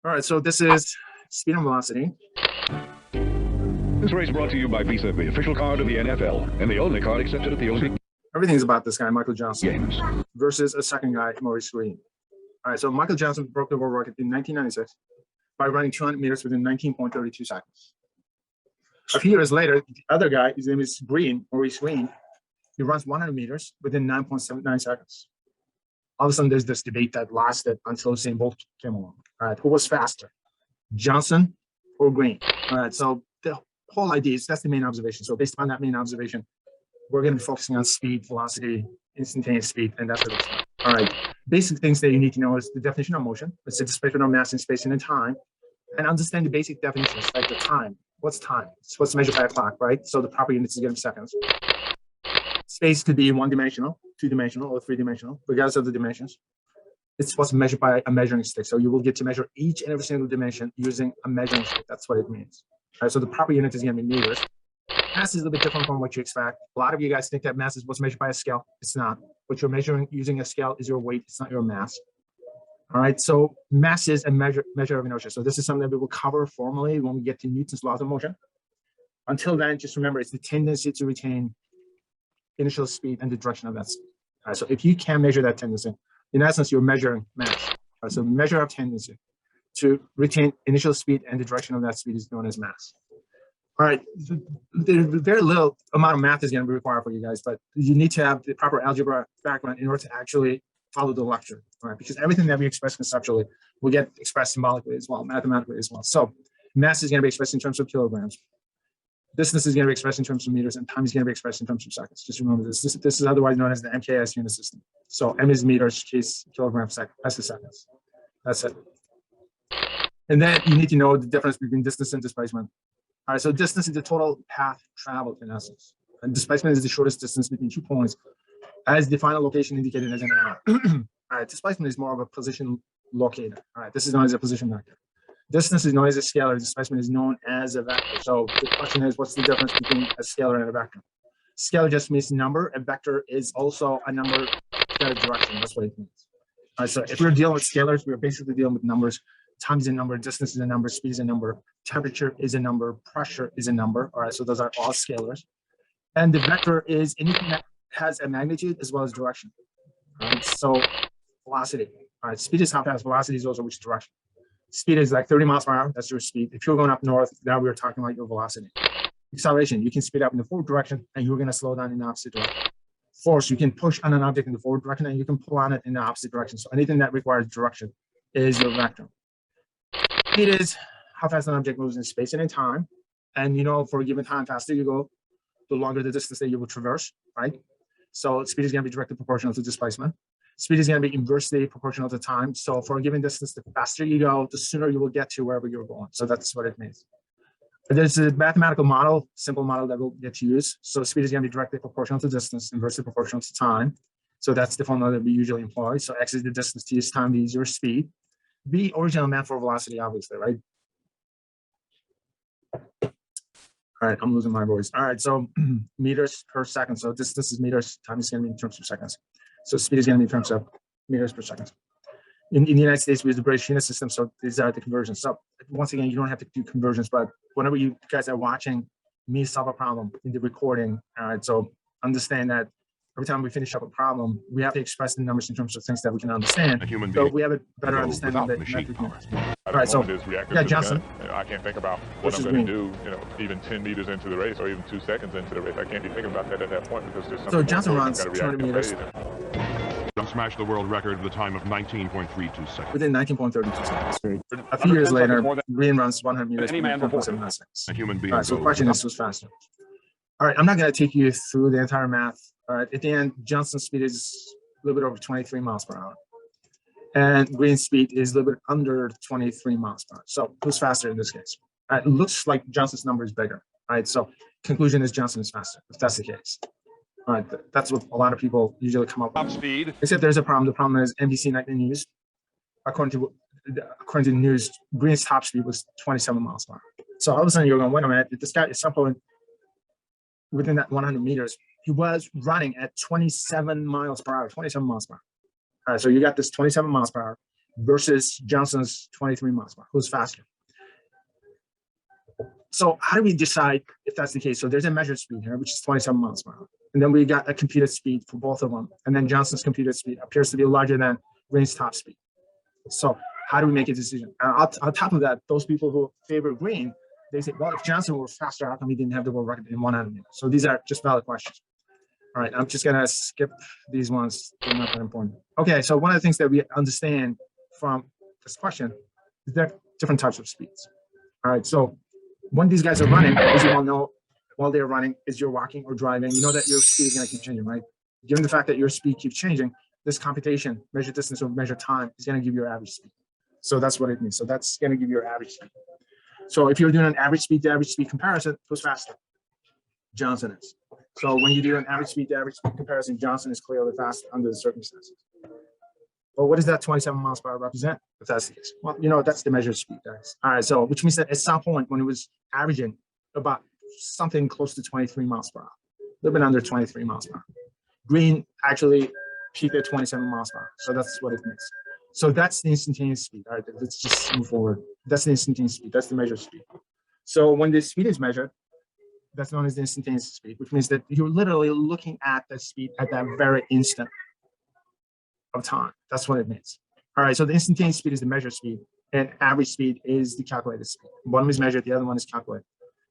All right, so this is speed and velocity. This race brought to you by Visa, the official card of the NFL, and the only card accepted at the Olympic Everything's about this guy, Michael Johnson, Games. versus a second guy, Maurice Green. All right, so Michael Johnson broke the world record in 1996 by running 200 meters within 19.32 seconds. A few years later, the other guy, his name is Green, Maurice Green, he runs 100 meters within 9.79 seconds. All of a sudden, there's this debate that lasted until Usain Bolt came along. All right, who was faster, Johnson or Green? All right, so the whole idea is that's the main observation. So based on that main observation, we're going to be focusing on speed, velocity, instantaneous speed, and that's what it's about. All right, basic things that you need to know is the definition of motion. It's the displacement of mass in space and in time, and understand the basic definitions like the time. What's time? It's what's measured by a clock, right? So the proper units is going to be seconds. Space could be one-dimensional, two-dimensional, or three-dimensional, regardless of the dimensions. It's what's measured by a measuring stick. So you will get to measure each and every single dimension using a measuring stick. That's what it means. All right, so the proper unit is going to be meters. Mass is a little bit different from what you expect. A lot of you guys think that mass is what's measured by a scale. It's not. What you're measuring using a scale is your weight. It's not your mass. All right, so mass is a measure of inertia. So this is something that we will cover formally when we get to Newton's laws of motion. Until then, just remember, it's the tendency to retain initial speed and the direction of that speed. All right, so if you can measure that tendency, in essence, you're measuring mass. All right, so measure of tendency to retain initial speed and the direction of that speed is known as mass. All right, very little amount of math is going to be required for you guys, but you need to have the proper algebra background in order to actually follow the lecture, all right? Because everything that we express conceptually will get expressed symbolically as well, mathematically as well. So mass is going to be expressed in terms of kilograms. Distance is going to be expressed in terms of meters, and time is going to be expressed in terms of seconds. Just remember this. This is otherwise known as the MKS unit system. So M is meters, K is kilograms, second. S is seconds. That's it. And then you need to know the difference between distance and displacement. All right, so distance is the total path traveled in essence. And displacement is the shortest distance between 2 points as the final location indicated as an arrow. All right, displacement is more of a position locator. All right, this is known as a position vector. Distance is known as a scalar. Displacement is known as a vector. So the question is, what's the difference between a scalar and a vector? Scalar just means number. A vector is also a number that a direction. That's what it means. All right, so if we're dealing with scalars, we're basically dealing with numbers. Time is a number, distance is a number, speed is a number, temperature is a number, pressure is a number. All right, so those are all scalars. And the vector is anything that has a magnitude as well as direction. All right, so velocity. All right, speed is how fast, velocity is also which direction. Speed is like 30 miles per hour, that's your speed. If you're going up north, now we're talking about your velocity. Acceleration, you can speed up in the forward direction and you're going to slow down in the opposite direction. Force, you can push on an object in the forward direction and you can pull on it in the opposite direction. So anything that requires direction is your vector. Speed is how fast an object moves in space and in time. And you know, for a given time, faster you go, the longer the distance that you will traverse, right? So speed is going to be directly proportional to displacement. Speed is going to be inversely proportional to time. So for a given distance, the faster you go, the sooner you will get to wherever you're going. So that's what it means. But there's a mathematical model, simple model that we'll get to use. So speed is going to be directly proportional to distance, inversely proportional to time. So that's the formula that we usually employ. So X is the distance, T is time, V is your speed. V original meant for velocity, obviously, right? All right, I'm losing my voice. All right, so meters per second. So distance is meters, time is going to be in terms of seconds. So speed is going to be in terms of meters per second. In the United States, we use the British unit system, so these are the conversions. So once again, you don't have to do conversions, but whenever you guys are watching me solve a problem in the recording, all right, so understand that every time we finish up a problem, we have to express the numbers in terms of things that we can understand. A human so being we have a better understanding of the machine power. All right, so yeah, Johnson. I can't think about what I'm going to do, you know, even 10 meters into the race or even 2 seconds into the race. I can't be thinking about that at that point because there's something. So Johnson runs 200 meters. Smashed the world record with a time of 19.32 seconds. Within 19.32 seconds. A few years later, Green runs 100 meters in 4.79 seconds. A human being. All right, so the question is, who's faster? All right, I'm not going to take you through the entire math. All right, at the end, Johnson's speed is a little bit over 23 miles per hour. And Green's speed is a little bit under 23 miles per hour. So who's faster in this case? All right, it looks like Johnson's number is bigger. All right, so conclusion is Johnson is faster, if that's the case. All right, that's what a lot of people usually come up with. Speed. Except there's a problem. The problem is NBC Nightly News. According to the news, Green's top speed was 27 miles per hour. So all of a sudden you're going, wait a minute, if this guy is somewhere within that 100 meters, he was running at 27 miles per hour, 27 miles per hour. All right, so you got this 27 miles per hour. versus Johnson's 23 miles per hour. Who's faster? So how do we decide if that's the case? So there's a measured speed here, which is 27 miles per hour. And then we got a computed speed for both of them. And then Johnson's computed speed appears to be larger than Green's top speed. So how do we make a decision? On top of that, those people who favor Green, they say, well, if Johnson were faster, how come he didn't have the world record in 100 meters? So these are just valid questions. All right, I'm just gonna skip these ones. They're not that important. Okay, so one of the things that we understand from this question is there are different types of speeds. All right, so when these guys are running, as you all know, while they're running, as you're walking or driving, you know that your speed is gonna keep changing, right? Given the fact that your speed keeps changing, this computation, measured distance or measured time, is gonna give you your average speed. So that's what it means. So that's gonna give you your average speed. So if you're doing an average speed to average speed comparison, who's faster? Johnson is. So when you do an average speed to average speed comparison, Johnson is clearly faster under the circumstances. Well, what does that 27 miles per hour represent, if that's the case? Well, you know, that's the measured speed, guys. All right, so which means that at some point when it was averaging about something close to 23 miles per hour, a little bit under 23 miles per hour. Green actually peaked at 27 miles per hour. So that's what it means. So that's the instantaneous speed. All right, let's just move forward. That's the instantaneous speed. That's the measured speed. So when the speed is measured, that's known as the instantaneous speed, which means that you're literally looking at the speed at that very instant of time. That's what it means. All right, so the instantaneous speed is the measured speed, and average speed is the calculated speed. One is measured, the other one is calculated.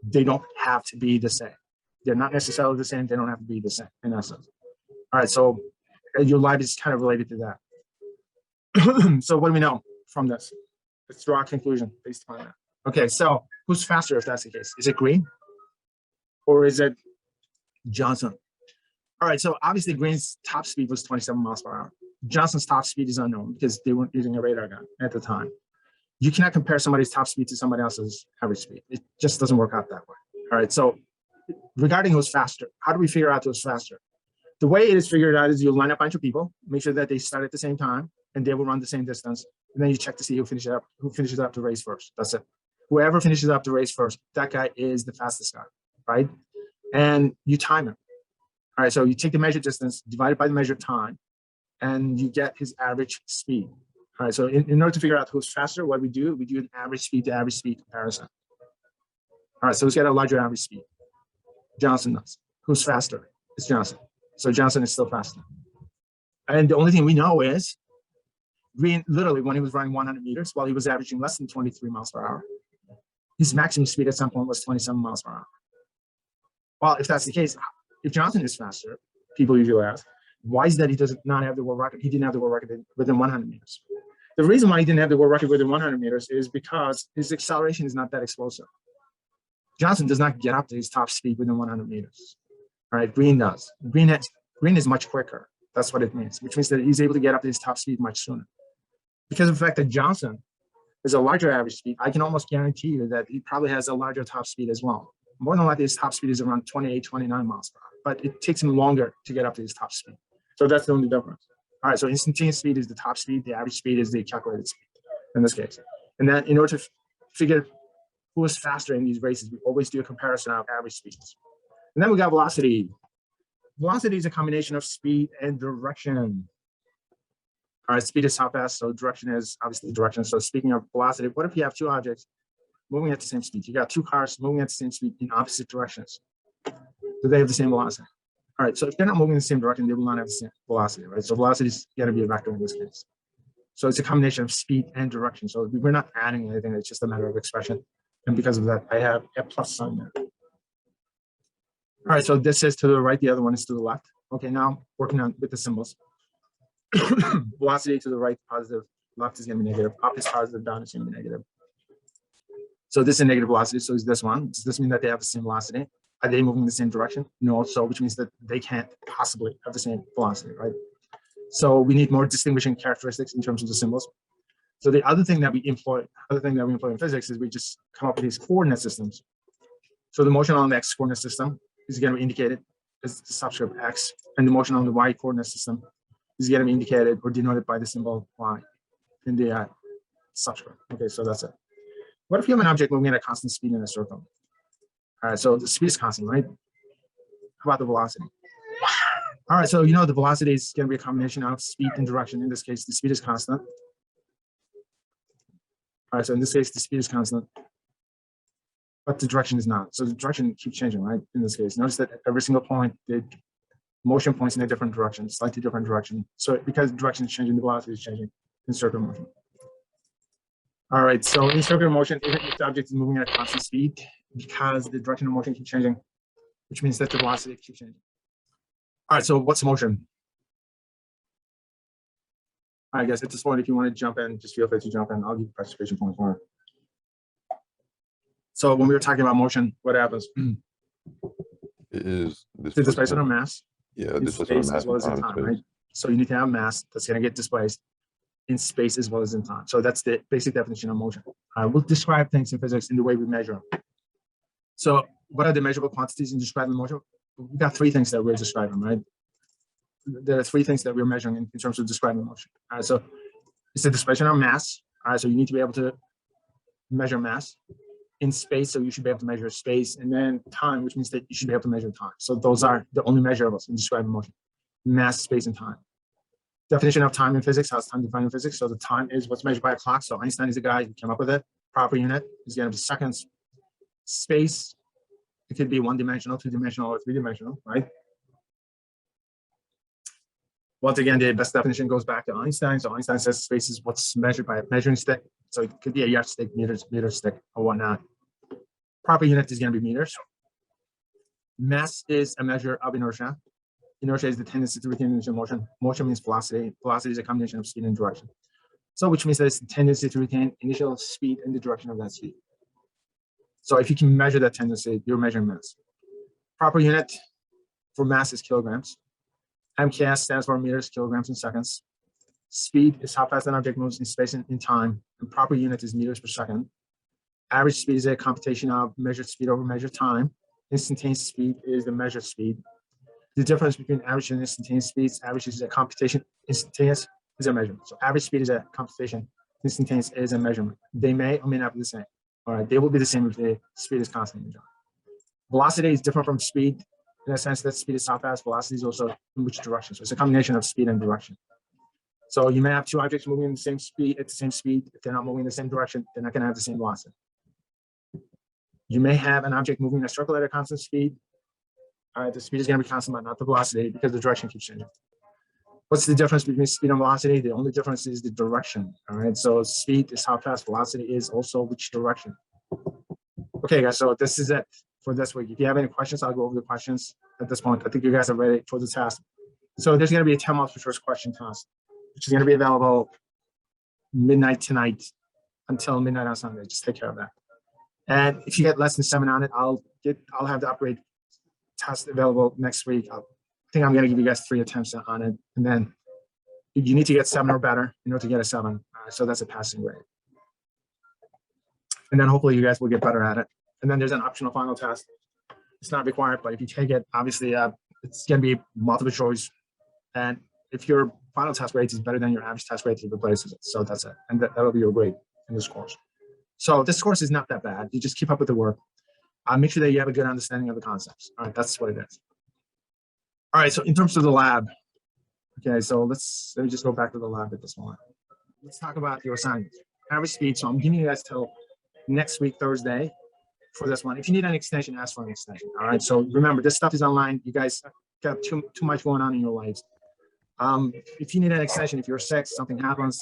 They don't have to be the same. They're not necessarily the same. They don't have to be the same in essence. All right, so your life is kind of related to that. So what do we know from this? Let's draw a conclusion based upon that. Okay, so who's faster if that's the case? Is it Green? Or is it Johnson? All right, so obviously Green's top speed was 27 miles per hour. Johnson's top speed is unknown because they weren't using a radar gun at the time. You cannot compare somebody's top speed to somebody else's average speed. It just doesn't work out that way. All right, so regarding who's faster, how do we figure out who's faster? The way it is figured out is you line up a bunch of people, make sure that they start at the same time, and they will run the same distance, and then you check to see who finishes up the race first. That's it. Whoever finishes up the race first, that guy is the fastest guy, right? And you time him. All right, so you take the measured distance, divide it by the measured time, and you get his average speed. All right, so in order to figure out who's faster, what we do an average speed to average speed comparison. All right, so who's got a larger average speed? Johnson does. Who's faster? It's Johnson. So Johnson is still faster. And the only thing we know is Green, literally, when he was running 100 meters, while he was averaging less than 23 miles per hour, his maximum speed at some point was 27 miles per hour. Well, if that's the case, if Johnson is faster, people usually ask, why is that he does not have the world record? He didn't have the world record within 100 meters. The reason why he didn't have the world record within 100 meters is because his acceleration is not that explosive. Johnson does not get up to his top speed within 100 meters. All right, Green does. Green is much quicker. That's what it means, which means that he's able to get up to his top speed much sooner. Because of the fact that Johnson is a larger average speed, I can almost guarantee you that he probably has a larger top speed as well. More than likely, his top speed is around 28, 29 miles per hour, but it takes him longer to get up to his top speed. So that's the only difference. All right, so instantaneous speed is the top speed, the average speed is the calculated speed in this case. And then in order to figure who is faster in these races, we always do a comparison of average speeds. And then we got velocity. Velocity is a combination of speed and direction. All right, speed is how fast, so direction is obviously direction. So speaking of velocity, what if you have two objects moving at the same speed? You got two cars moving at the same speed in opposite directions. Do they have the same velocity? All right, so if they're not moving in the same direction, they will not have the same velocity, right? So velocity is going to be a vector in this case. So it's a combination of speed and direction. So we're not adding anything, it's just a matter of expression. And because of that, I have a plus sign there. All right, so this is to the right, the other one is to the left. Okay, now working on with the symbols. Velocity to the right, positive, left is going to be negative, up is positive, down is going to be negative. So this is a negative velocity, so is this one. Does this mean that they have the same velocity? Are they moving in the same direction? No, so which means that they can't possibly have the same velocity, right? So we need more distinguishing characteristics in terms of the symbols. So the other thing that we employ in physics is we just come up with these coordinate systems. So the motion on the x coordinate system is going to be indicated as the subscript x, and the motion on the y coordinate system is going to be indicated or denoted by the symbol y in the subscript. Okay, so that's it. What if you have an object moving at a constant speed in a circle? All right, so the speed is constant, right? How about the velocity? All right, so you know the velocity is going to be a combination of speed and direction. In this case, the speed is constant. All right, so in this case, the speed is constant, but the direction is not. So the direction keeps changing, right? In this case, notice that every single point, the motion points in a different direction, slightly different direction. So because the direction is changing, the velocity is changing in circular motion. All right, so in circular motion, even if the object is moving at a constant speed, because the direction of motion keeps changing, which means that the velocity keeps changing. All right, so what's motion? I guess at this point, if you want to jump in, just feel free to jump in. I'll give you participation points more. So when we were talking about motion, what happens? It is The displacement of mass. Yeah, In displacement space of mass as well in as in time and time, space. right? So you need to have mass that's going to get displaced in space as well as in time. So that's the basic definition of motion. We'll describe things in physics in the way we measure them. So what are the measurable quantities in describing motion? We've got three things that we're describing, right? There are three things that we're measuring in terms of describing motion. So it's the displacement of mass. So you need to be able to measure mass in space. So you should be able to measure space, and then time, which means that you should be able to measure time. So those are the only measurables in describing motion: mass, space, and time. Definition of time in physics, how is time defined in physics? So the time is what's measured by a clock. So Einstein is the guy who came up with it. Proper unit is going to be seconds. Space, it could be one-dimensional, two-dimensional, or three-dimensional, right? Once again, the best definition goes back to Einstein. So Einstein says space is what's measured by a measuring stick. So it could be a yardstick, meter stick, or whatnot. Proper unit is going to be meters. Mass is a measure of inertia. Inertia is the tendency to retain initial motion. Motion means velocity. Velocity is a combination of speed and direction. So which means that it's the tendency to retain initial speed in the direction of that speed. So if you can measure that tendency, you're measuring mass. Proper unit for mass is kilograms. MKS stands for meters, kilograms, and seconds. Speed is how fast an object moves in space and in time. And proper unit is meters per second. Average speed is a computation of measured speed over measured time. Instantaneous speed is the measured speed. The difference between average and instantaneous speeds: average is a computation, instantaneous is a measurement. So average speed is a computation, instantaneous is a measurement. They may or may not be the same. All right, they will be the same if the speed is constant. Velocity is different from speed in the sense that speed is how fast, velocity is also in which direction. So it's a combination of speed and direction. So you may have two objects moving in the same speed at the same speed. If they're not moving in the same direction, they're not going to have the same velocity. You may have an object moving in a circle at a constant speed. All right, the speed is going to be constant, but not the velocity, because the direction keeps changing. What's the difference between speed and velocity? The only difference is the direction. All right, so speed is how fast, velocity is also which direction. Okay, guys, so this is it for this week. If you have any questions, I'll go over the questions at this point. I think you guys are ready for the test. So there's going to be a 10 multiple choice question test, which is going to be available midnight tonight until midnight on Sunday. Just take care of that. And if you get less than 7 on it, I'll have the upgrade test available next week. I think I'm going to give you guys 3 attempts on it, and then you need to get 7 or better in order to get a 7. So that's a passing grade. And then hopefully you guys will get better at it. And then there's an optional final test. It's not required, but if you take it, obviously it's going to be multiple choice. And if your final test grade is better than your average test grade, it replaces it. So that's it. And that'll be your grade in this course. So this course is not that bad. You just keep up with the work. Make sure that you have a good understanding of the concepts. All right, that's what it is. All right, so in terms of the lab, okay, so let me just go back to the lab at this moment. Let's talk about your assignments. Average speed, so I'm giving you guys till next week, Thursday, for this one. If you need an extension, ask for an extension. All right, so remember, this stuff is online. You guys got too much going on in your lives. If you need an extension, if you're sick, something happens,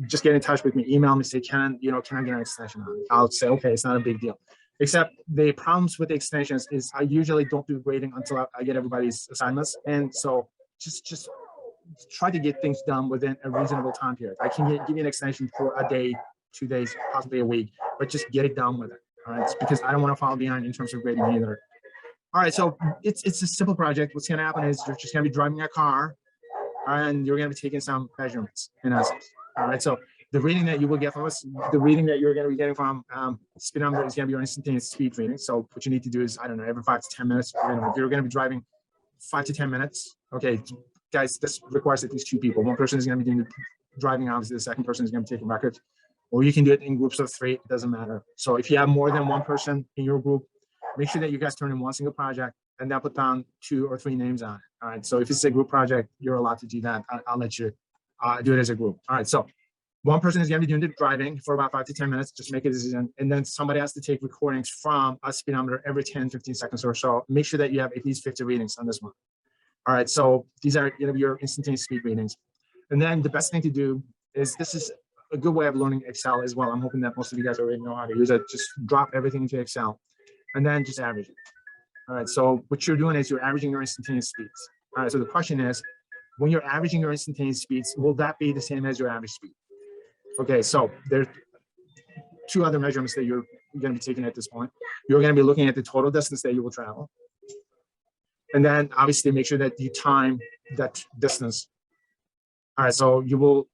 just get in touch with me. Email me, say, can I get an extension on it? I'll say, okay, it's not a big deal. Except the problems with the extensions is I usually don't do grading until I get everybody's assignments. And so just try to get things done within a reasonable time period. I can give you an extension for a day, 2 days, possibly a week, but just get it done with it. All right, it's because I don't want to fall behind in terms of grading either. All right, so it's a simple project. What's going to happen is you're just going to be driving a car, and you're going to be taking some measurements in essence. All right, so the reading that you will get from us, the reading that you're going to be getting from speedometer is going to be your instantaneous speed reading. So what you need to do is, I don't know, every 5 to 10 minutes, if you're going to be driving 5 to 10 minutes, okay, guys, this requires at least 2 people. One person is going to be doing the driving, obviously the second person is going to be taking records, or you can do it in groups of 3, it doesn't matter. So if you have more than one person in your group, make sure that you guys turn in one single project and then put down 2 or 3 names on it. All right, so if it's a group project, you're allowed to do that. I'll let you do it as a group. All right, so One person is going to be doing the driving for about 5 to 10 minutes, just make a decision. And then somebody has to take recordings from a speedometer every 10, 15 seconds or so. Make sure that you have at least 50 readings on this one. All right, so these are going to be your instantaneous speed readings. And then the best thing to do is, this is a good way of learning Excel as well. I'm hoping that most of you guys already know how to use it. Just drop everything into Excel and then just average it. All right, so what you're doing is you're averaging your instantaneous speeds. All right, so the question is, when you're averaging your instantaneous speeds, will that be the same as your average speed? Okay, so there's 2 other measurements that you're going to be taking at this point. You're going to be looking at the total distance that you will travel. And then obviously make sure that you time that distance. All right, so you will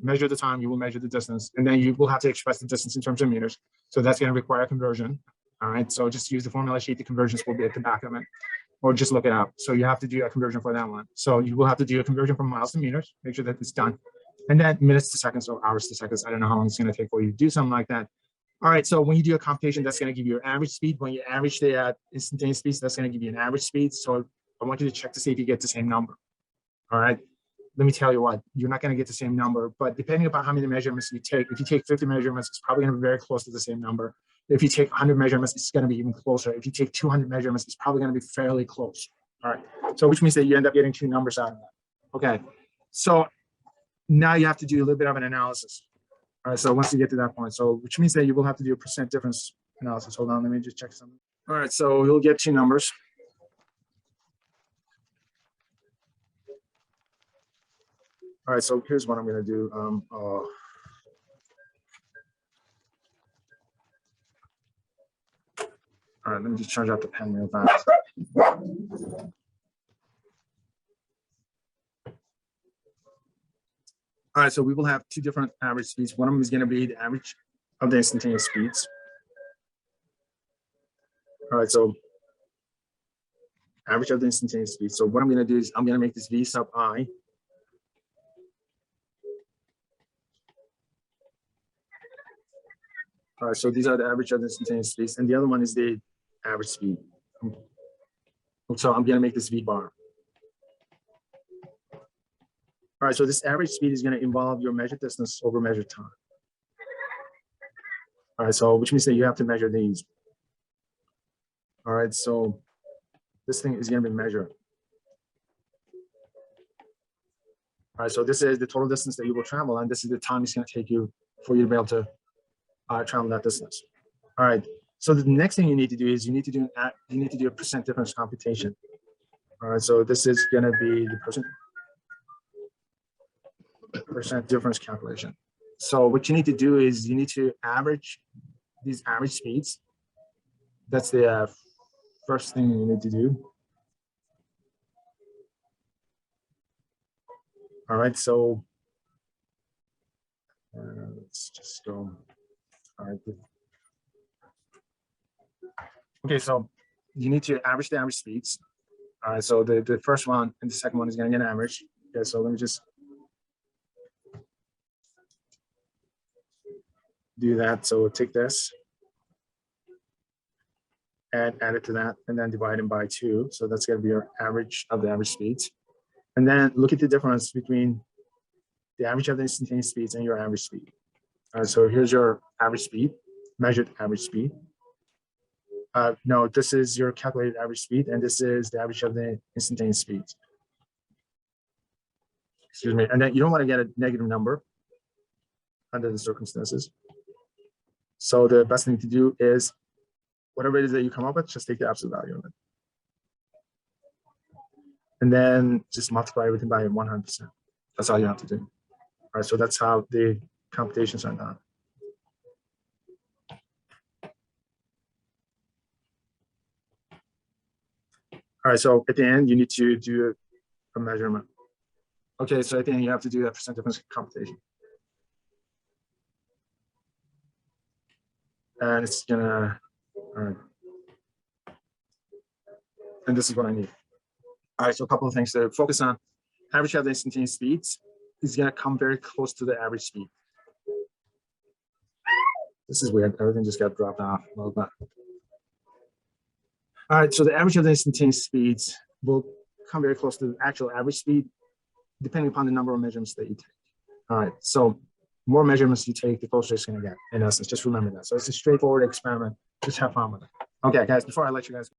measure the time, you will measure the distance, and then you will have to express the distance in terms of meters. So that's going to require a conversion. All right, so just use the formula sheet. The conversions will be at the back of it, or just look it up. So you have to do a conversion for that one. So you will have to do a conversion from miles to meters, make sure that it's done. And then minutes to seconds or hours to seconds. I don't know how long it's going to take for you to do something like that. All right, so when you do a computation, that's going to give you your average speed. When you average the instantaneous speeds, that's going to give you an average speed. So I want you to check to see if you get the same number. All right, let me tell you what, you're not going to get the same number, but depending upon how many measurements you take, if you take 50 measurements, it's probably going to be very close to the same number. If you take 100 measurements, it's going to be even closer. If you take 200 measurements, it's probably going to be fairly close. All right, so which means that you end up getting 2 numbers out of that. Okay, so now you have to do a little bit of an analysis. All right, so once you get to that point, so which means that you will have to do a percent difference analysis. Hold on, let me just check something. All right, so you'll get 2 numbers. All right, so here's what I'm going to do. All right, let me just charge out the pen real fast. All right, so we will have 2 different average speeds. One of them is going to be the average of the instantaneous speeds. All right, so average of the instantaneous speed. So what I'm going to do is I'm going to make this V sub I. All right, so these are the average of the instantaneous speeds, and the other one is the average speed. So I'm going to make this V bar. All right, so this average speed is going to involve your measured distance over measured time. All right, so which means that you have to measure these. All right, so this thing is going to be measured. All right, so this is the total distance that you will travel, and this is the time it's going to take you for you to be able to travel that distance. All right, so the next thing you need to do is you need to do a percent difference computation. All right, so this is going to be the percent difference calculation. So what you need to do is you need to average these average speeds. That's the first thing you need to do. All right, so let's just go. All right. Okay, so you need to average the average speeds. All right, so the first one and the second one is going to get an average. Okay, so let me just do that. So take this and add it to that, and then divide it by 2. So that's going to be your average of the average speeds. And then look at the difference between the average of the instantaneous speeds and your average speed. All right, so here's your average speed, measured average speed. No, this is your calculated average speed, and this is the average of the instantaneous speeds. Excuse me. And then you don't want to get a negative number under the circumstances. So the best thing to do is whatever it is that you come up with, just take the absolute value of it. And then just multiply everything by 100%. That's all you have to do. All right, so that's how the computations are done. All right, so at the end, you need to do a measurement. Okay, so at the end, you have to do that percent difference computation. And it's gonna, all right. And this is what I need. All right, so a couple of things to focus on. Average of the instantaneous speeds is gonna come very close to the average speed. This is weird, everything just got dropped off a little bit. All right, so the average of the instantaneous speeds will come very close to the actual average speed, depending upon the number of measurements that you take. All right, so more measurements you take, the closer it's going to get. In essence, just remember that. So it's a straightforward experiment. Just have fun with it. Okay, guys, before I let you guys